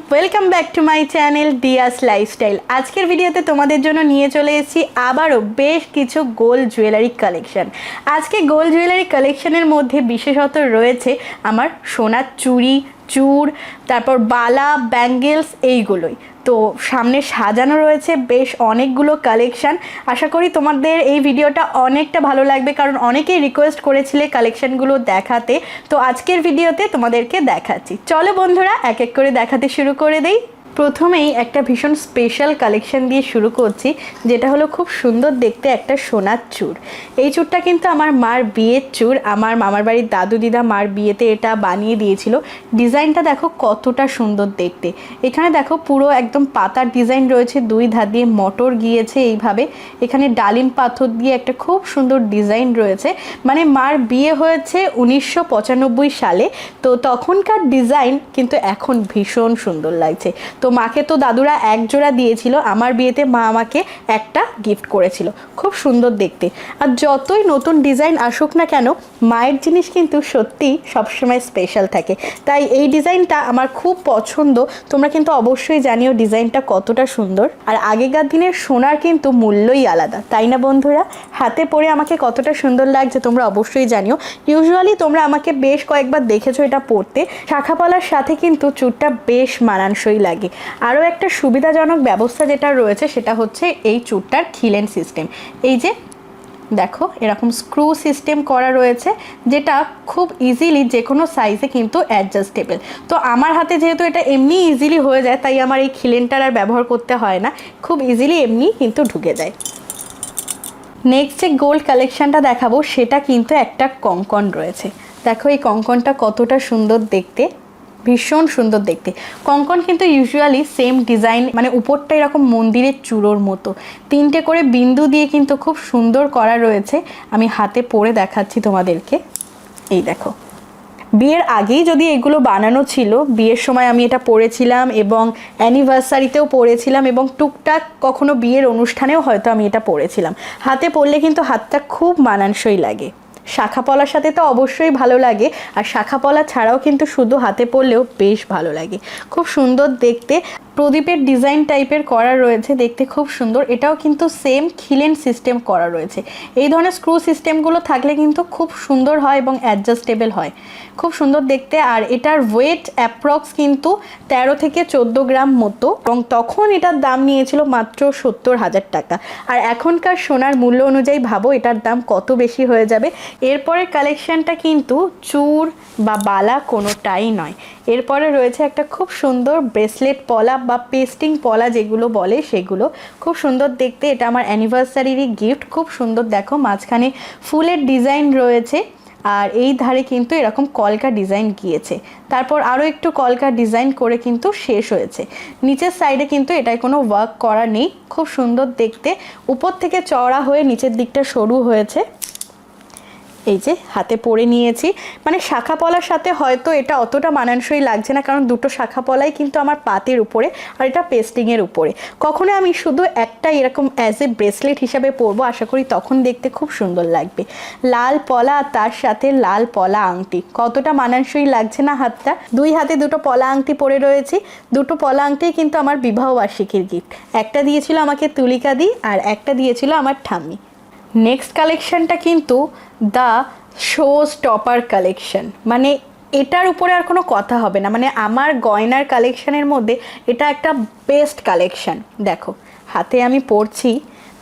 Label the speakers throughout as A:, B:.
A: Welcome back to my channel Diya's lifestyle. আজকের ভিডিওতে তোমাদের জন্য নিয়ে চলে এসেছি আবারও বেশ কিছু গোল্ড জুয়েলারি কালেকশন। আজকে গোল্ড জুয়েলারি কালেকশনের মধ্যে বিশেষত রয়েছে আমার সোনার চুড়ি, চূড়, তারপর বালা, ব্যাঙ্গেলস, এইগুলোই। তো সামনে সাজানো রয়েছে বেশ অনেকগুলো কালেকশান। আশা করি তোমাদের এই ভিডিওটা অনেকটা ভালো লাগবে, কারণ অনেকেই রিকোয়েস্ট করেছিলে কালেকশানগুলো দেখাতে। তো আজকের ভিডিওতে তোমাদেরকে দেখাচ্ছি। চলো বন্ধুরা এক এক করে দেখাতে শুরু করে দেই। প্রথমেই একটা ভীষণ স্পেশাল কালেকশন দিয়ে শুরু করছি, যেটা হলো খুব সুন্দর দেখতে একটা সোনার চূড়। এই চূড়টা কিন্তু আমার মার বিয়ের চূড়। আমার মামার বাড়ির দাদু দিদা মার বিয়েতে এটা বানিয়ে দিয়েছিল। ডিজাইনটা দেখো কতটা সুন্দর দেখতে। এখানে দেখো পুরো একদম পাতার ডিজাইন রয়েছে, দুই ধার দিয়ে মটর গিয়েছে এইভাবে। এখানে ডালিম পাথর দিয়ে একটা খুব সুন্দর ডিজাইন রয়েছে। মানে মার বিয়ে হয়েছে 1995 সালে, তো তখনকার ডিজাইন কিন্তু এখন ভীষণ সুন্দর লাগছে। তো মাকে তো দাদুরা এক জোড়া দিয়েছিল, আমার বিয়েতে মা আমাকে একটা গিফট করেছিল। খুব সুন্দর দেখতে। আর যতই নতুন ডিজাইন আসুক না কেন, মায়ের জিনিস কিন্তু সত্যি সবসময় স্পেশাল থাকে। তাই এই ডিজাইনটা আমার খুব পছন্দ। তোমরা কিন্তু অবশ্যই জানিও ডিজাইনটা কতটা সুন্দর। আর আগেকার দিনের সোনার কিন্তু মূল্যই আলাদা, তাই না বন্ধুরা? হাতে পরে আমাকে কতটা সুন্দর লাগছে তোমরা অবশ্যই জানিও। ইউজুয়ালি তোমরা আমাকে বেশ কয়েকবার দেখেছো এটা পরতে। শাখাপলার সাথে কিন্তু চূড়টা বেশ মানানসই লাগে। আরও একটা সুবিধাজনক ব্যবস্থা যেটা রয়েছে সেটা হচ্ছে এই চূড়টার খিলেন সিস্টেম। এই যে দেখো এরকম স্ক্রু সিস্টেম করা রয়েছে, যেটা খুব ইজিলি যে কোনো সাইজে কিন্তু অ্যাডজাস্টেবল। তো আমার হাতে যেহেতু এটা এমনি ইজিলি হয়ে যায়, তাই আমার এই খিলেনটার আর ব্যবহার করতে হয় না, খুব ইজিলি এমনি কিন্তু ঢুকে যায়। নেক্সট যে গোল্ড কালেকশানটা দেখাবো সেটা কিন্তু একটা কঙ্কন রয়েছে। দেখো এই কঙ্কনটা কতটা সুন্দর দেখতে, ভীষণ সুন্দর দেখতে। কঙ্কন কিন্তু ইউজুয়ালি সেম ডিজাইন, মানে উপরটা এরকম মন্দিরের চূড়োর মতো তিনটে করে বিন্দু দিয়ে কিন্তু খুব সুন্দর করা রয়েছে। আমি হাতে পরে দেখাচ্ছি তোমাদেরকে। এই দেখো, বিয়ের আগেই যদি এগুলো বানানো ছিল, বিয়ের সময় আমি এটা পরেছিলাম এবং অ্যানিভার্সারিতেও পরেছিলাম, এবং টুকটাক কখনো বিয়ের অনুষ্ঠানেও হয়তো আমি এটা পরেছিলাম। হাতে পরলে কিন্তু হাতটা খুব মানানসই লাগে। শাখাপলার সাথে তো অবশ্যই ভালো লাগে, আর শাখাপলা ছাড়াও কিন্তু শুধু হাতে পরলেও বেশ ভালো লাগে। খুব সুন্দর দেখতে। প্রদীপের ডিজাইন টাইপের করা রয়েছে, দেখতে খুব সুন্দর। এটাও কিন্তু সেম খিলেন সিস্টেম করা রয়েছে। এই ধরনের স্ক্রু সিস্টেমগুলো থাকলে কিন্তু খুব সুন্দর হয় এবং অ্যাডজাস্টেবল হয়, খুব সুন্দর দেখতে। আর এটার ওয়েট অ্যাপ্রক্স কিন্তু 13 থেকে 14 গ্রাম মতো, এবং তখন এটার দাম নিয়েছিল মাত্র 70,000 টাকা। আর এখনকার সোনার মূল্য অনুযায়ী ভাবো এটার দাম কত বেশি হয়ে যাবে। এরপরের কালেকশানটা কিন্তু চূড় বা বালা কোনোটাই নয়। এরপরে রয়েছে একটা খুব সুন্দর ব্রেসলেট পলা বা পেস্টিং পলা যেগুলো বলে, সেগুলো খুব সুন্দর দেখতে। এটা আমার অ্যানিভার্সারিরই গিফট। খুব সুন্দর দেখো, মাঝখানে ফুলের ডিজাইন রয়েছে, আর এই ধারে কিন্তু এরকম কলকা ডিজাইন গিয়েছে। তারপর আরও একটু কলকা ডিজাইন করে কিন্তু শেষ হয়েছে। নিচের সাইডে কিন্তু এটায় কোনো ওয়ার্ক করা নেই। খুব সুন্দর দেখতে। উপর থেকে চওড়া হয়ে নিচের দিকটা সরু হয়েছে। এই যে হাতে পরে নিয়েছি। মানে শাখাপলার সাথে হয়তো এটা অতটা মানানসই লাগছে না, কারণ দুটো শাখাপলাই কিন্তু আমার পাতের উপরে আর এটা পেস্টিংয়ের উপরে। কখনো আমি শুধু একটা এরকম অ্যাজ এ ব্রেসলেট হিসাবে পরবো, আশা করি তখন দেখতে খুব সুন্দর লাগবে। লাল পলা আর তার সাথে লাল পলা আংটি, কতটা মানানসই লাগছে না হাতটা। দুই হাতে দুটো পলা আংটি পরে রয়েছি। দুটো পলা আংটি কিন্তু আমার বিবাহবার্ষিকীর গিফট। একটা দিয়েছিল আমাকে তুলিকা দি, আর একটা দিয়েছিল আমার ঠাম্মি। নেক্সট কালেকশানটা কিন্তু দ্য শো স্টপার কালেকশন। মানে এটার উপরে আর কোনো কথা হবে না। মানে আমার গয়নার কালেকশানের মধ্যে এটা একটা বেস্ট কালেকশান। দেখো হাতে আমি পরছি,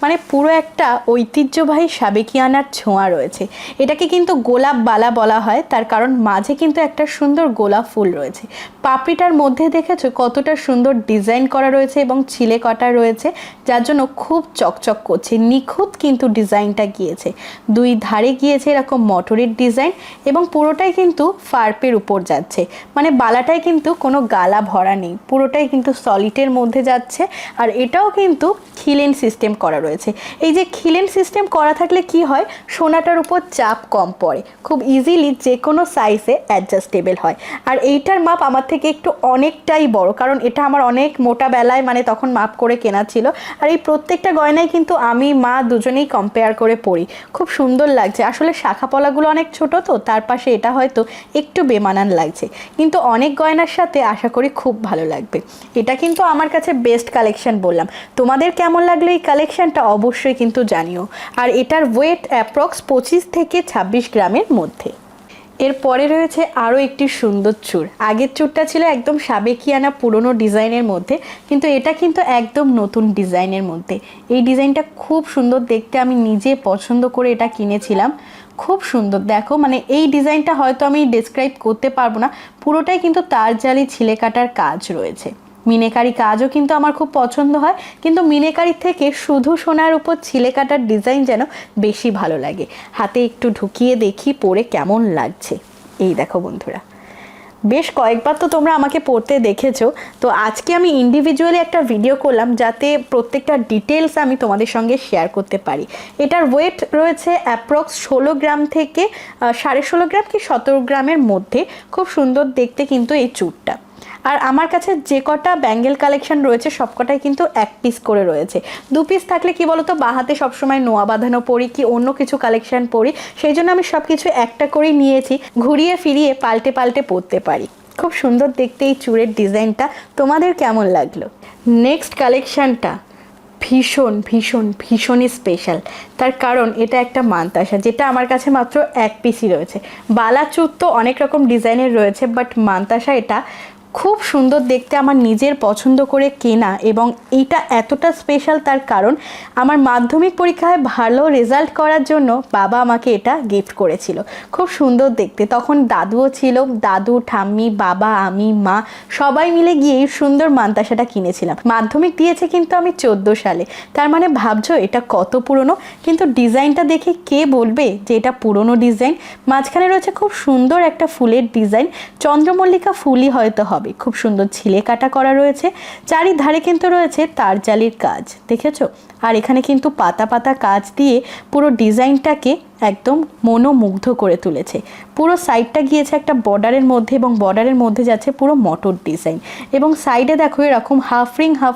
A: মানে পুরো একটা ঐতিহ্যবাহী সাবেকিয়ানার ছোঁয়া রয়েছে। এটাকে কিন্তু গোলাপ বালা বলা হয়, তার কারণ মাঝে কিন্তু একটা সুন্দর গোলাপ ফুল রয়েছে। পাপড়িটার মধ্যে দেখেছো কতটা সুন্দর ডিজাইন করা রয়েছে এবং ছিলে কটা রয়েছে, যার জন্য খুব চকচক করছে। নিখুঁত কিন্তু ডিজাইনটা গিয়েছে। দুই ধারে গিয়েছে এরকম মটরের ডিজাইন, এবং পুরোটাই কিন্তু ফার্পের উপর যাচ্ছে। মানে বালাটায় কিন্তু কোনো গালা ভরা নেই, পুরোটাই কিন্তু সলিডের মধ্যে যাচ্ছে। আর এটাও কিন্তু খিলেন সিস্টেম করা রয়েছে। রয়েছে। এই যে খিলেন সিস্টেম করা থাকলে কি হয়, সোনাটার উপর চাপ কম পড়ে, খুব ইজিলি যে কোনো সাইজে অ্যাডজাস্টেবল হয়। আর এইটার মাপ আমার থেকে একটু অনেকটাই বড়, কারণ এটা আমার অনেক মোটা বেলায় মানে তখন মাপ করে কেনা ছিল। আর এই প্রত্যেকটা গয়নায় কিন্তু আমি মা দুজনেই কম্পেয়ার করে পরি, খুব সুন্দর লাগছে। আসলে শাখা পলাগুলো অনেক ছোট তো, তার পাশে এটা হয়তো একটু বেমানান লাগছে, কিন্তু অনেক গয়নার সাথে আশা করি খুব ভালো লাগবে। এটা কিন্তু আমার কাছে বেস্ট কালেকশন বললাম। তোমাদের কেমন লাগলো এই কালেকশনটা অবশ্যই কিন্তু জানিও। আর এটার ওয়েট অ্যাপ্রক্স 25 থেকে 26 গ্রামের মধ্যে। এরপরে রয়েছে আরও একটি সুন্দর চূড়। আগের চূড়টা ছিল একদম সাবেকিয়ানা পুরনো ডিজাইনের মধ্যে, কিন্তু এটা কিন্তু একদম নতুন ডিজাইনের মধ্যে। এই ডিজাইনটা খুব সুন্দর দেখতে, আমি নিজে পছন্দ করে এটা কিনেছিলাম। খুব সুন্দর দেখো, মানে এই ডিজাইনটা হয়তো আমি ডেসক্রাইব করতে পারবো না, পুরোটাই কিন্তু তার জালি ছিলে কাটার কাজ রয়েছে। মিনেকারি কাজও কিন্তু আমার খুব পছন্দ হয়, কিন্তু মিনেকারি থেকে শুধু সোনার উপর ছিলে কাটার ডিজাইন যেন বেশি ভালো লাগে। হাতে একটু ঢুকিয়ে দেখি পরে কেমন লাগছে। এই দেখো বন্ধুরা, বেশ কয়েকবার তো তোমরা আমাকে পড়তে দেখেছো, তো আজকে আমি ইন্ডিভিজুয়ালি একটা ভিডিও করলাম যাতে প্রত্যেকটা ডিটেলস আমি তোমাদের সঙ্গে শেয়ার করতে পারি। এটার ওয়েট রয়েছে অ্যাপ্রক্স 16 গ্রাম থেকে 16.5 গ্রাম কি 17 গ্রামের মধ্যে। খুব সুন্দর দেখতে কিন্তু এই চূড়টা। আর আমার কাছে যে কটা ব্যাঙ্গেল কালেকশন রয়েছে সবকটাই কিন্তু 1 পিস করে রয়েছে। 2 পিস থাকলে কি বলতো, বাহাতে সবসময় নোয়া বাঁধানো পরি কি অন্য কিছু কালেকশন পরি, সেই জন্য আমি সব কিছু একটা করেই নিয়েছি, ঘুরিয়ে ফিরিয়ে পাল্টে পাল্টে পরতে পারি। খুব সুন্দর দেখতে এই চূড়ের ডিজাইনটা। তোমাদের কেমন লাগলো? নেক্সট কালেকশনটা ভীষণ ভীষণ ভীষণই স্পেশাল, তার কারণ এটা একটা মানতাসা, যেটা আমার কাছে মাত্র 1 পিসই রয়েছে। বালাচুর তো অনেক রকম ডিজাইনের রয়েছে, বাট মানতাসা এটা খুব সুন্দর দেখতে, আমার নিজের পছন্দ করে কেনা। এবং এইটা এতটা স্পেশাল তার কারণ আমার মাধ্যমিক পরীক্ষায় ভালো রেজাল্ট করার জন্য বাবা আমাকে এটা গিফট করেছিল। খুব সুন্দর দেখতে, তখন দাদুও ছিল, দাদু ঠাম্মি বাবা আমি মা সবাই মিলে গিয়ে এই সুন্দর মানতাসাটা কিনেছিলাম। মাধ্যমিক দিয়েছে কিন্তু আমি 14 সালে, তার মানে ভাবছো এটা কত পুরনো। কিন্তু ডিজাইনটা দেখে কে বলবে যে এটা পুরনো ডিজাইন। মাঝখানে রয়েছে খুব সুন্দর একটা ফুলের ডিজাইন, চন্দ্রমল্লিকা ফুলই হয়তো হবে। খুব সুন্দর ছিলে কাটা করা রয়েছে, চারিধারে কিন্তু রয়েছে তার জালির কাজ, দেখেছো? আর এখানে কিন্তু পাতা পাতা কাজ দিয়ে পুরো ডিজাইনটাকে একদম মনোমুগ্ধ করে তুলেছে। পুরো সাইডটা গিয়েছে একটা বর্ডারের মধ্যে, এবং বর্ডারের মধ্যে যাচ্ছে পুরো মটর ডিজাইন, এবং সাইডে দেখো এরকম হাফ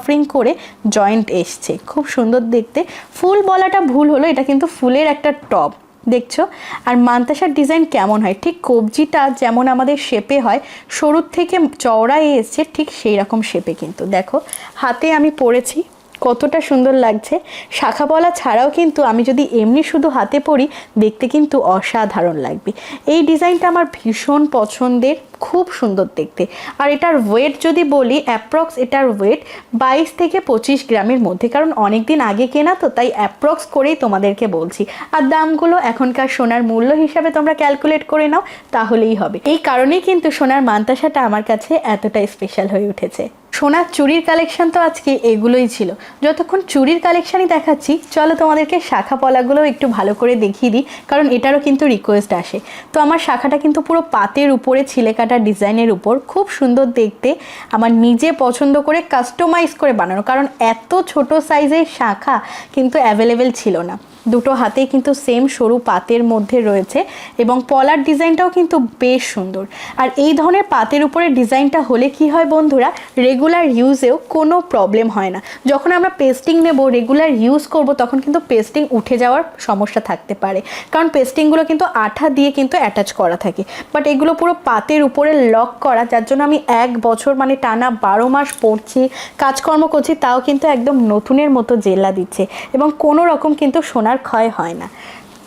A: রিং করে জয়েন্ট এসছে। খুব সুন্দর দেখতে। ফুল বলাটা ভুল হলো, এটা কিন্তু ফুলের একটা টপ, দেখছো? আর মানতাসার ডিজাইন কেমন হয়, ঠিক কবজিটা যেমন আমাদের শেপে হয়, সরুর থেকে চওড়ায় এসছে ঠিক সেই রকম শেপে। কিন্তু দেখো হাতে আমি পরেছি কতটা সুন্দর লাগছে। শাখা পলা ছাড়াও কিন্তু আমি যদি এমনি শুধু হাতে পরি দেখতে কিন্তু অসাধারণ লাগবে। এই ডিজাইনটা আমার ভীষণ পছন্দের, খুব সুন্দর দেখতে। আর এটার ওয়েট যদি বলি, অ্যাপ্রক্স এটার ওয়েট 22 থেকে 25 গ্রামের মধ্যে, কারণ অনেক দিন আগে কেনা তো, তাই অ্যাপ্রক্স করেই তোমাদেরকে বলছি। আর দামগুলো এখনকার সোনার মূল্য হিসাবে তোমরা ক্যালকুলেট করে নাও, তাহলেই হবে। এই কারণেই কিন্তু সোনার মানতাসাটা আমার কাছে এতটাই স্পেশাল হয়ে উঠেছে। সোনার চুড়ির কালেকশন তো আজকে এগুলোই ছিল। যতক্ষণ চুড়ির কালেকশনই দেখাচ্ছি, চলো তোমাদেরকে শাখা পলাগুলো একটু ভালো করে দেখিয়ে দিই, কারণ এটারও কিন্তু রিকোয়েস্ট আসে। তো আমার শাখাটা কিন্তু পুরো পাতের উপরে ছিলে কাটা ডিজাইনের উপর, খুব সুন্দর দেখতে, আমার নিজে পছন্দ করে কাস্টমাইজ করে বানানো, কারণ এত ছোট সাইজের শাখা কিন্তু অ্যাভেলেবেল ছিল না। দুটো হাতেই কিন্তু সেম সরু পাতের মধ্যে রয়েছে, এবং পলার ডিজাইনটাও কিন্তু বেশ সুন্দর। আর এই ধরনের পাতের উপরে ডিজাইনটা হলে কি হয় বন্ধুরা, রেগুলার ইউজেও কোনো প্রবলেম হয় না। যখন আমরা পেস্টিং নেব, রেগুলার ইউজ করব, তখন কিন্তু পেস্টিং উঠে যাওয়ার সমস্যা থাকতে পারে, কারণ পেস্টিংগুলো কিন্তু আঠা দিয়ে কিন্তু অ্যাটাচ করা থাকে। বাট এগুলো পুরো পাতের উপরে লক করা, যার জন্য আমি 1 বছর মানে টানা 12 মাস পরছি, কাজকর্ম করছি, তাও কিন্তু একদম নতুনের মতো জেল্লা দিচ্ছে, এবং কোনো রকম কিন্তু সোনার ক্ষয় হয় না।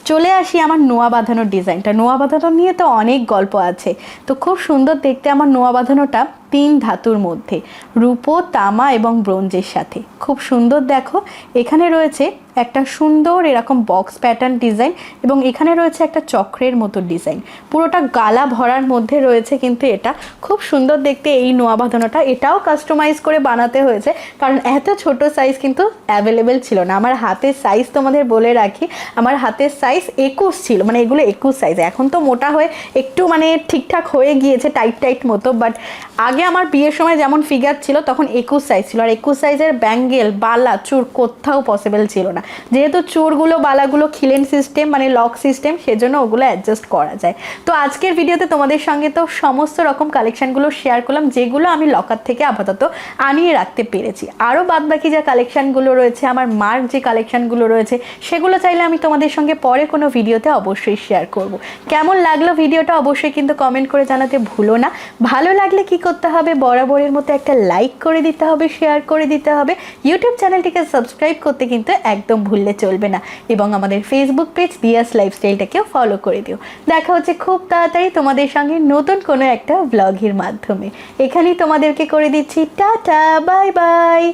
A: চলে আসি আমার নোয়া বাঁধানোর ডিজাইনটা। নোয়া বাঁধানো নিয়ে তো অনেক গল্প আছে, তো খুব সুন্দর দেখতে আমার নোয়া বাঁধানোটা 3 ধাতুর মধ্যে, রূপো, তামা এবং ব্রোঞ্জের সাথে। খুব সুন্দর দেখো, এখানে রয়েছে একটা সুন্দর এরকম বক্স প্যাটার্ন ডিজাইন, এবং এখানে রয়েছে একটা চক্রের মতো ডিজাইন, পুরোটা গালা ভরার মধ্যে রয়েছে। কিন্তু এটা খুব সুন্দর দেখতে এই নোয়া বাঁধানোটা, এটাও কাস্টমাইজ করে বানাতে হয়েছে, কারণ এত ছোট সাইজ কিন্তু অ্যাভেলেবেল ছিল না। আমার হাতের সাইজ তোমাদের বলে রাখি, আমার হাতের সাইজ 21 ছিল, মানে এগুলো 21 সাইজ। এখন তো মোটা হয়ে একটু মানে ঠিকঠাক হয়ে গিয়েছে, টাইট মতো, বাট আগে আমার বিয়ের সময় যেমন ফিগার ছিল তখন 21 সাইজ ছিল, আর 21 সাইজের ব্যাঙ্গেল বালা চুর কোথাও পসিবল ছিল না। যেহেতু চুরগুলো বালাগুলো খিলেন সিস্টেম মানে লক সিস্টেম, সেজন্য ওগুলো অ্যাডজাস্ট করা যায়। তো আজকের ভিডিওতে তোমাদের সঙ্গে তো সমস্ত রকম কালেকশানগুলো শেয়ার করলাম, যেগুলো আমি লকার থেকে আপাতত আনিয়ে রাখতে পেরেছি। আরও বাদবাকি যে কালেকশানগুলো রয়েছে, আমার মার যে কালেকশানগুলো রয়েছে, সেগুলো চাইলে আমি তোমাদের সঙ্গে পরে কোনো ভিডিওতে অবশ্যই শেয়ার করব। কেমন লাগলো ভিডিওটা অবশ্যই কিন্তু কমেন্ট করে জানাতে ভুলো না। ভালো লাগলে কি করতে হবে, বরাবরের মতো একটা লাইক করে দিতে হবে, শেয়ার করে দিতে হবে। ইউটিউব চ্যানেলটিকে সাবস্ক্রাইব করতে কিন্তু একদম ভুললে চলবে না, এবং আমাদের ফেসবুক পেজ দিয়াস লাইফস্টাইলটাকেও ফলো করে দিও। দেখা হচ্ছে খুব তাড়াতাড়ি তোমাদের সঙ্গে নতুন কোনো একটা ব্লগের মাধ্যমে। এখানেই তোমাদেরকে করে দিচ্ছি টাটা, বাই বাই।